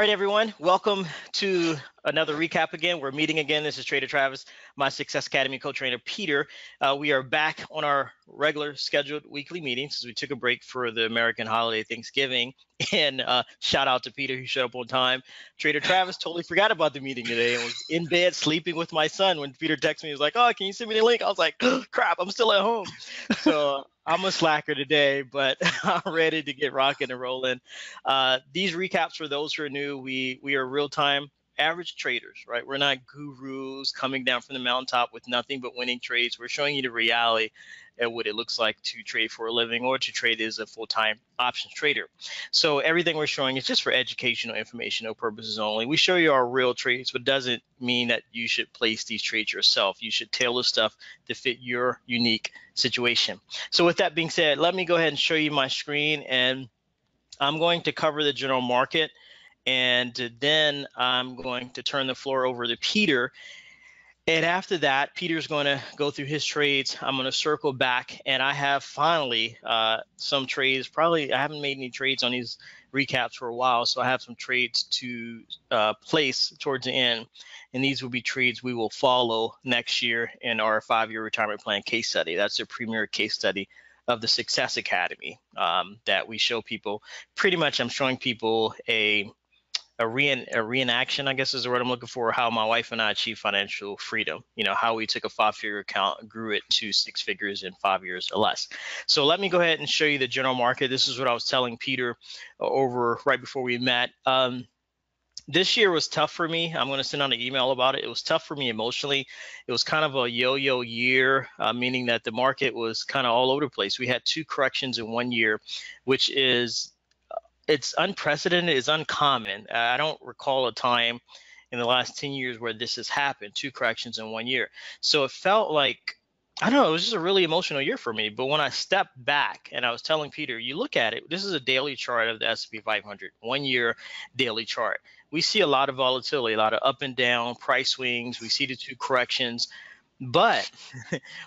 All right, everyone, welcome to another recap again. We're meeting again. This is Trader Travis, my Success Academy co-trainer, Peter. We are back on our regular scheduled weekly meetings as we took a break for the American holiday Thanksgiving. And shout out to Peter who showed up on time. Trader Travis totally forgot about the meeting today and was in bed sleeping with my son when Peter texted me. He was like, "Oh, can you send me the link?" I was like, "Oh, crap, I'm still at home." So I'm a slacker today, but I'm ready to get rocking and rolling. These recaps, for those who are new, we are real-time average traders, right? We're not gurus coming down from the mountaintop with nothing but winning trades. We're showing you the reality of what it looks like to trade for a living or to trade as a full-time options trader. So everything we're showing is just for educational, informational purposes only. We show you our real trades, but doesn't mean that you should place these trades yourself. You should tailor stuff to fit your unique situation. So with that being said, let me go ahead and show you my screen, and I'm going to cover the general market, and then I'm going to turn the floor over to Peter. And after that, Peter's going to go through his trades. I'm going to circle back, and I have finally some trades. Probably I haven't made any trades on these recaps for a while, so I have some trades to place towards the end. And these will be trades we will follow next year in our 5-year retirement plan case study. That's the premier case study of the Success Academy that we show people. Pretty much I'm showing people a reenaction, I guess is the word I'm looking for, how my wife and I achieved financial freedom. You know, how we took a 5-figure account, grew it to 6 figures in 5 years or less. So let me go ahead and show you the general market. This is what I was telling Peter over right before we met. This year was tough for me. I'm going to send out an email about it. It was tough for me emotionally. It was kind of a yo-yo year, meaning that the market was kind of all over the place. We had 2 corrections in 1 year, which is it's unprecedented, it's uncommon. I don't recall a time in the last 10 years where this has happened, 2 corrections in 1 year. So it felt like, I don't know, it was just a really emotional year for me. But when I stepped back and I was telling Peter, you look at it, this is a daily chart of the S&P 500, 1 year daily chart. We see a lot of volatility, a lot of up and down price swings. We see the 2 corrections. But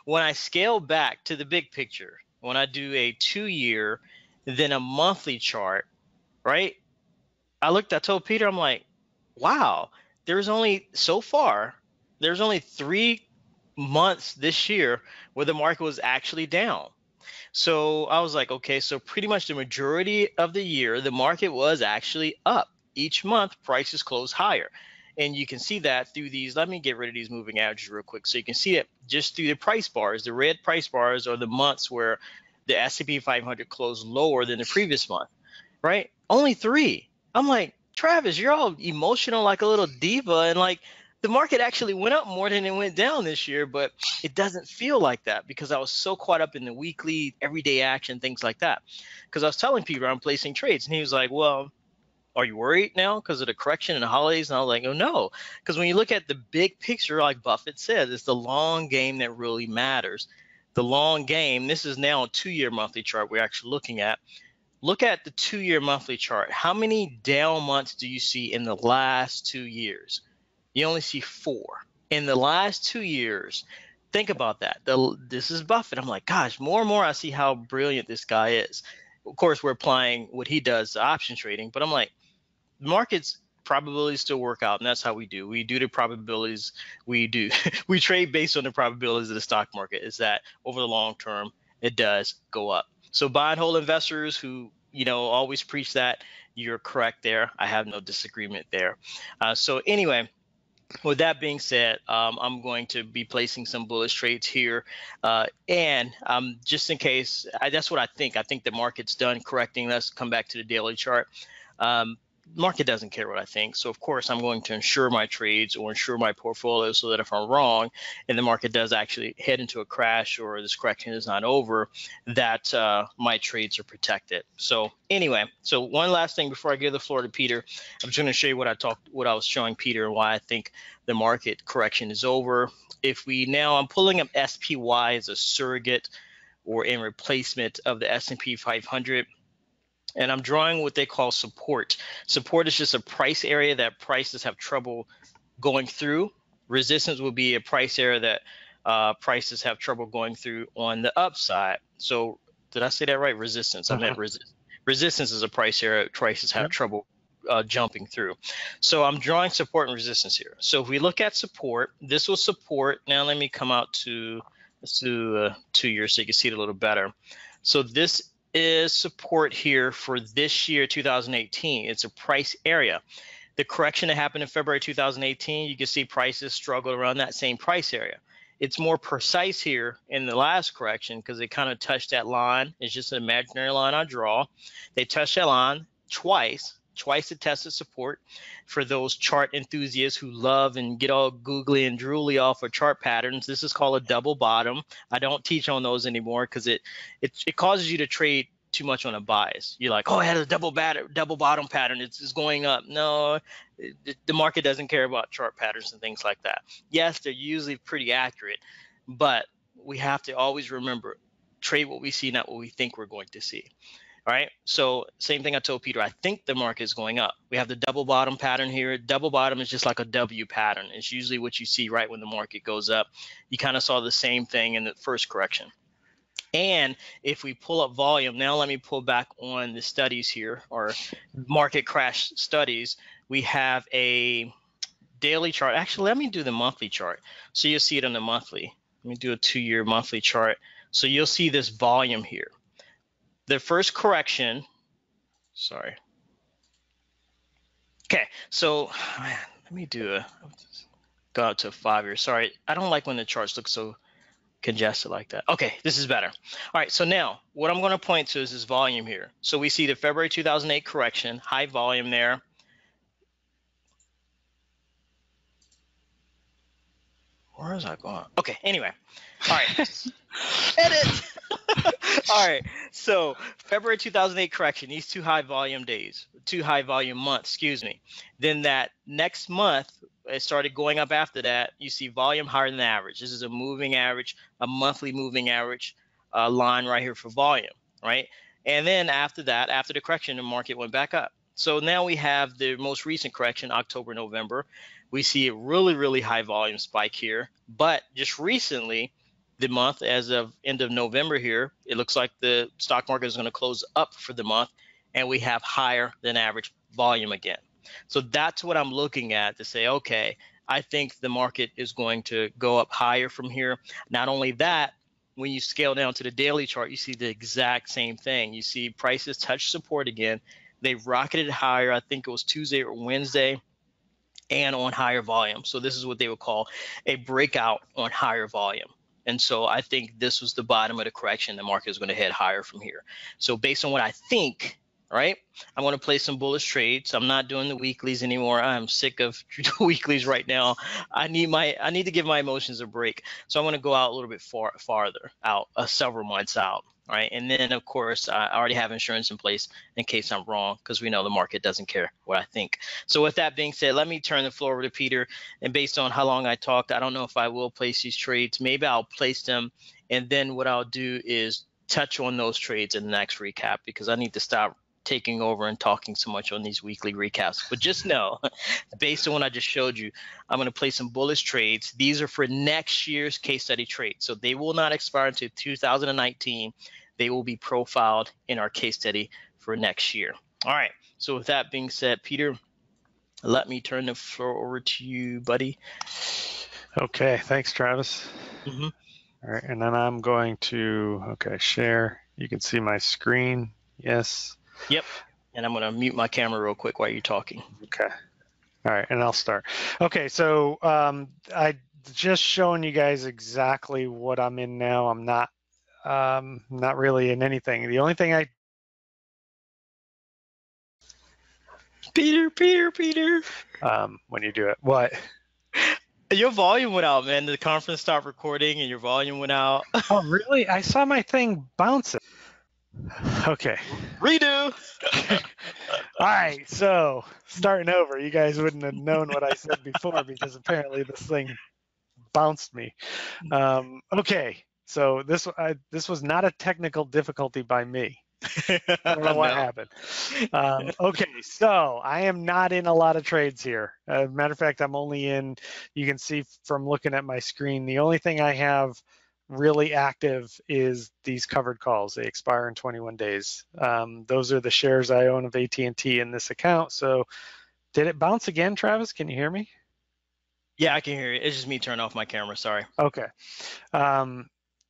when I scale back to the big picture, when I do a 2-year, then a monthly chart, right? I told Peter, I'm like, wow, there's only 3 months this year where the market was actually down. So I was like, okay, so pretty much the majority of the year, the market was actually up. Each month, prices closed higher. And you can see that through these. Let me get rid of these moving averages real quick. So you can see it just through the price bars. The red price bars are the months where the S&P 500 closed lower than the previous month, right? Only 3. I'm like, Travis, you're all emotional like a little diva. And like, the market actually went up more than it went down this year, but it doesn't feel like that because I was so caught up in the weekly, everyday action, things like that. Because I was telling Peter I'm placing trades, and he was like, well, are you worried now because of the correction and the holidays? And I was like, oh, no. Because when you look at the big picture, like Buffett says, it's the long game that really matters. The long game, this is now a 2-year monthly chart we're actually looking at. Look at the 2-year monthly chart. How many down months do you see in the last 2 years? You only see 4. In the last 2 years, think about that. This is Buffett. I'm like, gosh, more and more I see how brilliant this guy is. Of course, we're applying what he does to option trading, but I'm like, markets probabilities still work out, and that's how we do. We do the probabilities. We trade based on the probabilities of the stock market. Is that over the long term, it does go up. So buy and hold investors who always preach that, you're correct there. I have no disagreement there. So anyway, with that being said, I'm going to be placing some bullish trades here, and just in case, that's what I think. I think the market's done correcting. Let's come back to the daily chart. Market doesn't care what I think. So of course I'm going to insure my trades or insure my portfolio so that if I'm wrong and the market does actually head into a crash or this correction is not over, that my trades are protected. So anyway, so one last thing before I give the floor to Peter, I'm just going to show you what I was showing Peter and why I think the market correction is over. I'm pulling up SPY as a surrogate or in replacement of the S&P 500. And I'm drawing what they call support. Support is just a price area that prices have trouble going through. Resistance would be a price area that prices have trouble going through on the upside. So did I say that right? Resistance. I meant resistance is a price area prices have trouble jumping through. So I'm drawing support and resistance here. So if we look at support, this will support. Now let me come out to, let's do 2 years so you can see it a little better. So this is support here for this year, 2018. It's a price area. The correction that happened in February 2018, you can see prices struggled around that same price area. It's more precise here in the last correction because they kind of touched that line. It's just an imaginary line I draw. They touched that line twice it tested support. For those chart enthusiasts who love and get all googly and drooly off of chart patterns, this is called a double bottom. I don't teach on those anymore because it causes you to trade too much on a bias. You're like, oh, it has a double bottom pattern. It's going up. No, the market doesn't care about chart patterns and things like that. Yes, they're usually pretty accurate, but we have to always remember, trade what we see, not what we think we're going to see. All right. So same thing I told Peter, I think the market is going up. We have the double bottom pattern here. Double bottom is just like a W pattern. It's usually what you see right when the market goes up. You kind of saw the same thing in the first correction. And if we pull up volume, now let me pull back on the studies here, or market crash studies. We have a daily chart. Actually, let me do the monthly chart. So you'll see it on the monthly. Let me do a 2-year monthly chart. So you'll see this volume here. The first correction, sorry. Okay, so man, let me do go out to 5 years. Sorry, I don't like when the charts look so congested like that. Okay, this is better. All right, so now what I'm going to point to is this volume here. So we see the February 2008 correction, high volume there. Where is I going? Okay, anyway. All right. Edit. All right, so February 2008 correction, these two high volume months, excuse me. Then that next month, it started going up after that. You see volume higher than average. This is a moving average, a monthly moving average line right here for volume, right? And then after that, after the correction, the market went back up. So now we have the most recent correction, October, November. We see a really, really high volume spike here. But just recently, the month, as of end of November here, it looks like the stock market is going to close up for the month, and we have higher than average volume again. So that's what I'm looking at to say, okay, I think the market is going to go up higher from here. Not only that, when you scale down to the daily chart, you see the exact same thing. You see prices touch support again. They rocketed higher. I think it was Tuesday or Wednesday, and on higher volume. So this is what they would call a breakout on higher volume. And so I think this was the bottom of the correction. The market is going to head higher from here. So based on what I think, right, I'm going to play some bullish trades. I'm not doing the weeklies anymore. I'm sick of weeklies right now. I need to give my emotions a break. So I'm going to go out a little bit farther out, several months out. All right. And then, of course, I already have insurance in place in case I'm wrong, because we know the market doesn't care what I think. So with that being said, let me turn the floor over to Peter. And based on how long I talked, I don't know if I will place these trades. Maybe I'll place them. And then what I'll do is touch on those trades in the next recap, because I need to stop taking over and talking so much on these weekly recaps. But just know, based on what I just showed you, I'm going to play some bullish trades. These are for next year's case study trades. So they will not expire until 2019. They will be profiled in our case study for next year. All right. So with that being said, Peter, let me turn the floor over to you, buddy. Okay. Thanks, Travis. Mm-hmm. All right. And then I'm going to, share. You can see my screen. Yes. Yep. And I'm going to mute my camera real quick while you're talking. Okay. All right. And I'll start. Okay. So I just showing you guys exactly what I'm in now. I'm not really in anything. The only thing Peter. When you do it, what? Your volume went out, man. The conference stopped recording and your volume went out. Oh, really? I saw my thing bouncing. Okay. Redo. All right. So starting over, you guys wouldn't have known what I said before because apparently this thing bounced me. Okay. So this was not a technical difficulty by me. I don't know what happened. Okay, so I am not in a lot of trades here. Matter of fact, I'm only in, you can see from looking at my screen, the only thing I have really active is these covered calls. They expire in 21 days. Those are the shares I own of AT&T in this account. So did it bounce again, Travis? Can you hear me? Yeah, I can hear you. It's just me turning off my camera. Sorry. Okay.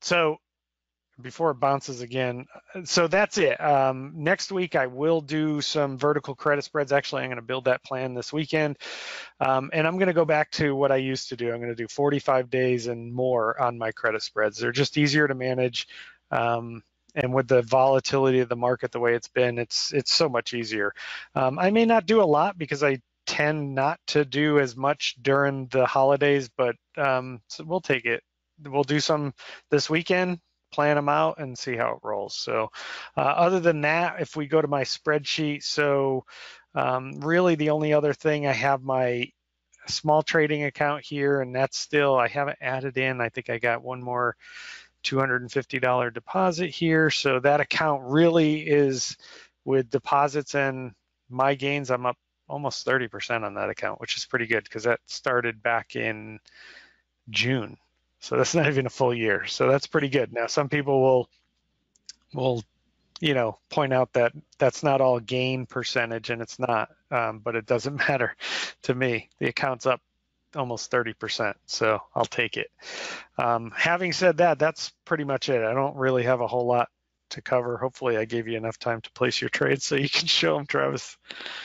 So before it bounces again, so that's it. Next week, I will do some vertical credit spreads. Actually, I'm going to build that plan this weekend. And I'm going to go back to what I used to do. I'm going to do 45 days and more on my credit spreads. They're just easier to manage. And with the volatility of the market the way it's been, it's so much easier. I may not do a lot because I tend not to do as much during the holidays, but so we'll take it. We'll do some this weekend, plan them out, and see how it rolls. So other than that, if we go to my spreadsheet, so really the only other thing, I have my small trading account here, and that's still, I haven't added in. I think I got one more $250 deposit here. So that account really is, with deposits and my gains, I'm up almost 30% on that account, which is pretty good because that started back in June. So that's not even a full year. So that's pretty good. Now, some people will point out that that's not all gain percentage, and it's not, but it doesn't matter to me. The account's up almost 30%, so I'll take it. Having said that, that's pretty much it. I don't really have a whole lot to cover. Hopefully I gave you enough time to place your trades so you can show them, Travis.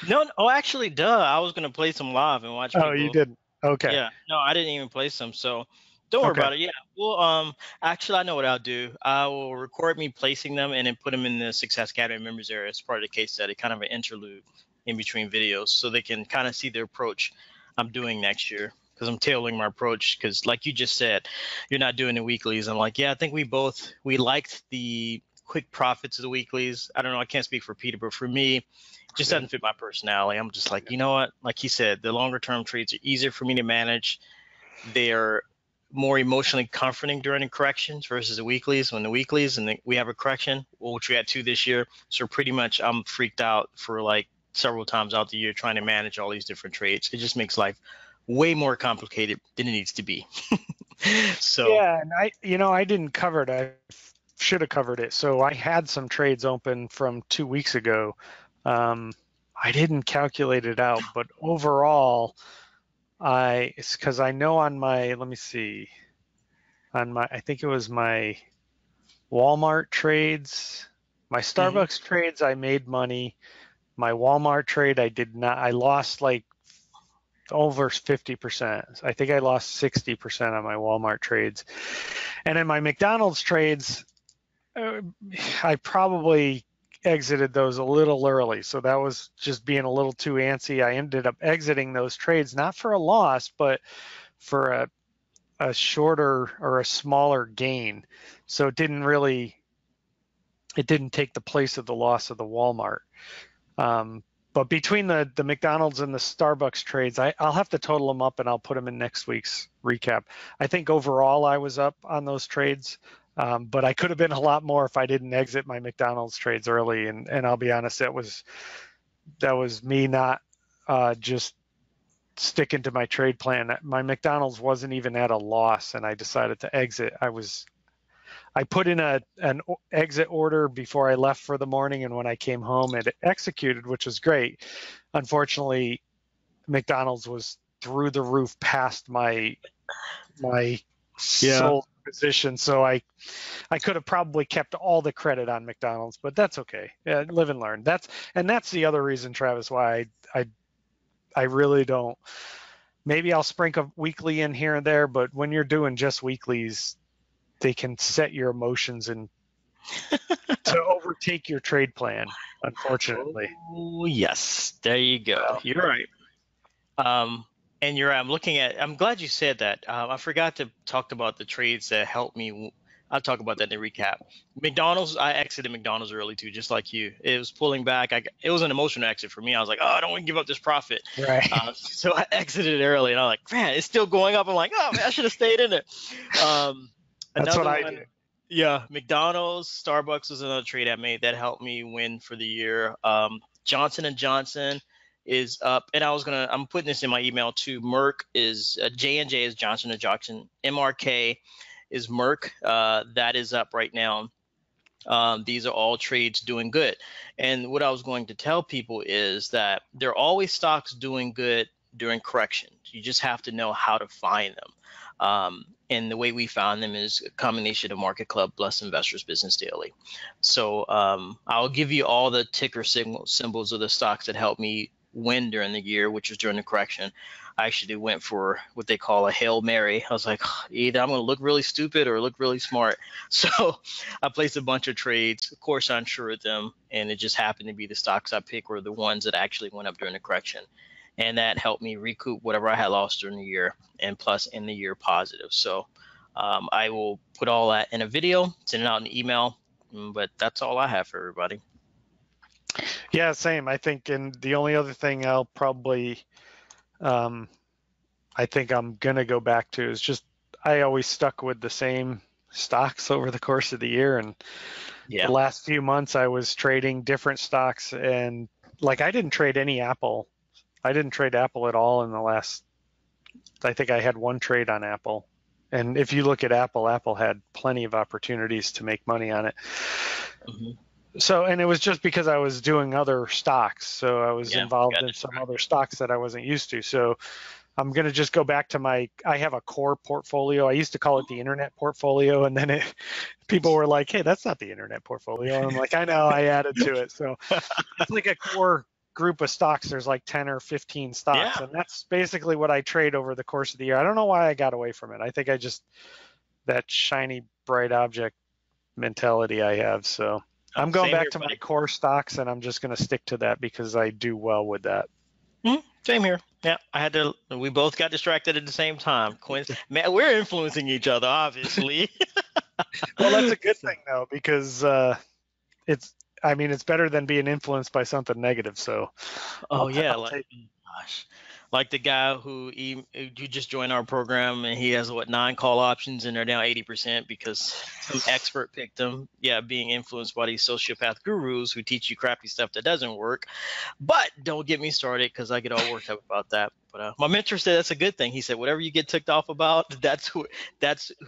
No, actually, I was going to play some live and watch people. Oh, you didn't? Okay. Yeah, no, I didn't even play some, so don't worry about it. Yeah, well, actually, I know what I'll do. I will record me placing them and then put them in the Success Academy members area as part of the case study, kind of an interlude in between videos, so they can kind of see the approach I'm doing next year, because I'm tailoring my approach. Because like you just said, you're not doing the weeklies. I'm like, yeah, I think we liked the quick profits of the weeklies. I don't know, I can't speak for Peter, but for me, it just doesn't fit my personality. I'm just like, you know what? Like he said, the longer term trades are easier for me to manage. They're more emotionally comforting during the corrections versus the weeklies. When the weeklies and we have a correction, which we had 2 this year, so pretty much I'm freaked out for like several times out the year trying to manage all these different trades. It just makes life way more complicated than it needs to be. So yeah, and I didn't cover it. I should have covered it. So I had some trades open from 2 weeks ago. I didn't calculate it out, but overall, it's because I know on my, let me see, on my, I think it was my Walmart trades, my Starbucks trades, I made money. My Walmart trade, I did not. I lost like over 50%. I think I lost 60% on my Walmart trades. And in my McDonald's trades, I probably exited those a little early. So that was just being a little too antsy. I ended up exiting those trades, not for a loss, but for a shorter or a smaller gain. So it didn't take the place of the loss of the Walmart. But between the McDonald's and the Starbucks trades, I'll have to total them up and I'll put them in next week's recap. I think overall I was up on those trades, but I could have been a lot more if I didn't exit my McDonald's trades early. And I'll be honest, that was me not just sticking to my trade plan. My McDonald's wasn't even at a loss, and I decided to exit. I put in an exit order before I left for the morning, and when I came home, it executed, which was great. Unfortunately, McDonald's was through the roof past my sold position, so I could have probably kept all the credit on McDonald's, but that's okay. Yeah, live and learn. That's the other reason, Travis, why I really don't. Maybe I'll sprinkle a weekly in here and there, but when you're doing just weeklies, they can set your emotions and to overtake your trade plan, unfortunately. Oh, yes, there you go. You're right. And I'm glad you said that. I forgot to talk about the trades that helped me. I'll talk about that in the recap. McDonald's, I exited McDonald's early too, just like you. It was pulling back. It was an emotional exit for me. I was like, oh, I don't want to give up this profit. Right. So I exited early, and I'm like, man, it's still going up. I'm like, oh, man, I should have stayed in it. That's what I did. Yeah, McDonald's, Starbucks was another trade I made that helped me win for the year. Johnson & Johnson is up, and I'm putting this in my email too. Merck is J&J is Johnson & Johnson. MRK is Merck. That is up right now. These are all trades doing good. And what I was going to tell people is that there are always stocks doing good during corrections. You just have to know how to find them. And the way we found them is a combination of Market Club plus Investors Business Daily. So I'll give you all the ticker symbols of the stocks that helped me win during the year, which was during the correction. I actually went for what they call a Hail Mary. I was like, either I'm going to look really stupid or look really smart. So I placed a bunch of trades. Of course, I insured them, and it just happened to be the stocks I picked were the ones that actually went up during the correction. And that helped me recoup whatever I had lost during the year, and plus in the year positive. So I will put all that in a video, send it out in an email, but that's all I have for everybody. Yeah, same. I think, and the only other thing I'll probably, I think I'm gonna go back to is just I always stuck with the same stocks over the course of the year, and the last few months I was trading different stocks, and like I didn't trade any Apple. I didn't trade Apple at all in the last. I think I had one trade on Apple, and if you look at Apple, Apple had plenty of opportunities to make money on it. Mm-hmm. So, and it was just because I was doing other stocks. So I was involved in some other stocks that I wasn't used to. So I'm going to just go back to I have a core portfolio. I used to call it the internet portfolio. And then people were like, hey, that's not the internet portfolio. And I'm like, I know, I added to it. So it's like a core group of stocks. There's like 10 or 15 stocks. And that's basically what I trade over the course of the year. I don't know why I got away from it. I think that shiny, bright object mentality I have. So I'm going back to my core stocks, and I'm just going to stick to that because I do well with that. Same here. Yeah, we both got distracted at the same time. Man, we're influencing each other, obviously. Well, that's a good thing, though, because it's better than being influenced by something negative. So, like the guy who you just joined our program, and he has 9 call options, and they're down 80% because some expert picked them. Yeah, being influenced by these sociopath gurus who teach you crappy stuff that doesn't work. But don't get me started because I get all worked up about that. But my mentor said that's a good thing. He said whatever you get ticked off about, that's who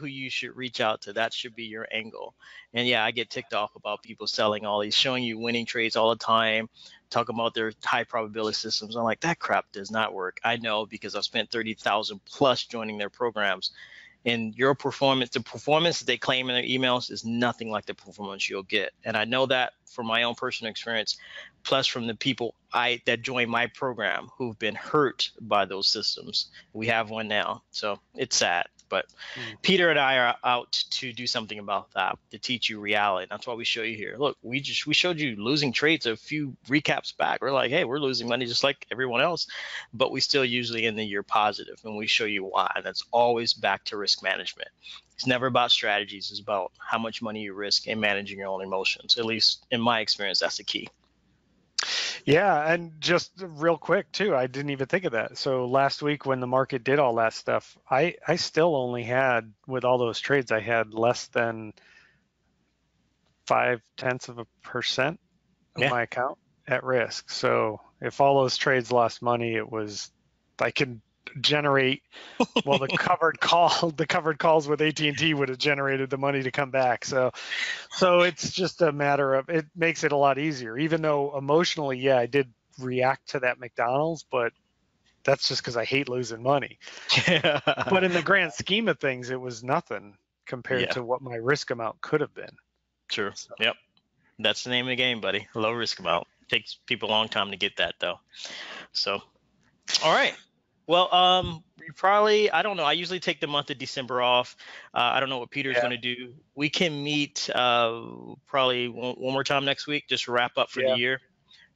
you should reach out to. That should be your angle. And yeah, I get ticked off about people selling all these, showing you winning trades all the time, talking about their high probability systems. I'm like, that crap does not work. I know because I've spent 30,000 plus joining their programs. And your performance, the performance that they claim in their emails is nothing like the performance you'll get. And I know that from my own personal experience, plus from the people that join my program who've been hurt by those systems. We have one now, so it's sad. But Peter and I are out to do something about that, to teach you reality. That's why we show you here. Look, we showed you losing trades a few recaps back. We're like, hey, we're losing money just like everyone else, but we still usually end the year positive, and we show you why. And that's always back to risk management. It's never about strategies. It's about how much money you risk and managing your own emotions. At least in my experience, that's the key. Yeah, and just real quick too, I didn't even think of that. So last week when the market did all that stuff, I still only had, with all those trades, I had less than 0.5% of my account at risk. So if all those trades lost money, I could generate, well, the covered calls with AT&T would have generated the money to come back. So it's just a matter of, it makes it a lot easier, even though emotionally, I did react to that McDonald's, but that's just because I hate losing money. But in the grand scheme of things, it was nothing compared to what my risk amount could have been. True. So. Yep. That's the name of the game, buddy. Low risk amount. Takes people a long time to get that though. So, all right. Well, I don't know. I usually take the month of December off. I don't know what Peter's going to do. We can meet probably one more time next week, just wrap up for the year.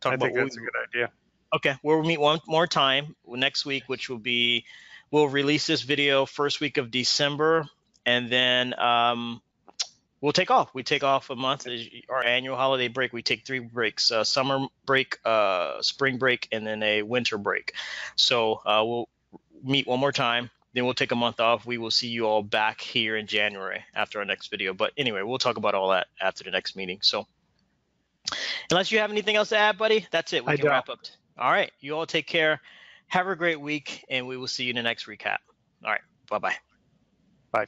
I think that's a good idea. Okay, we'll meet one more time next week, which will be, we'll release this video first week of December, and then we'll take off. We take off a month, our annual holiday break. We take 3 breaks, summer break, spring break, and then a winter break. So we'll meet one more time. Then we'll take a month off. We will see you all back here in January after our next video. But anyway, we'll talk about all that after the next meeting. So unless you have anything else to add, buddy, that's it. We can wrap up. All right. You all take care. Have a great week, and we will see you in the next recap. All right. Bye-bye. Bye.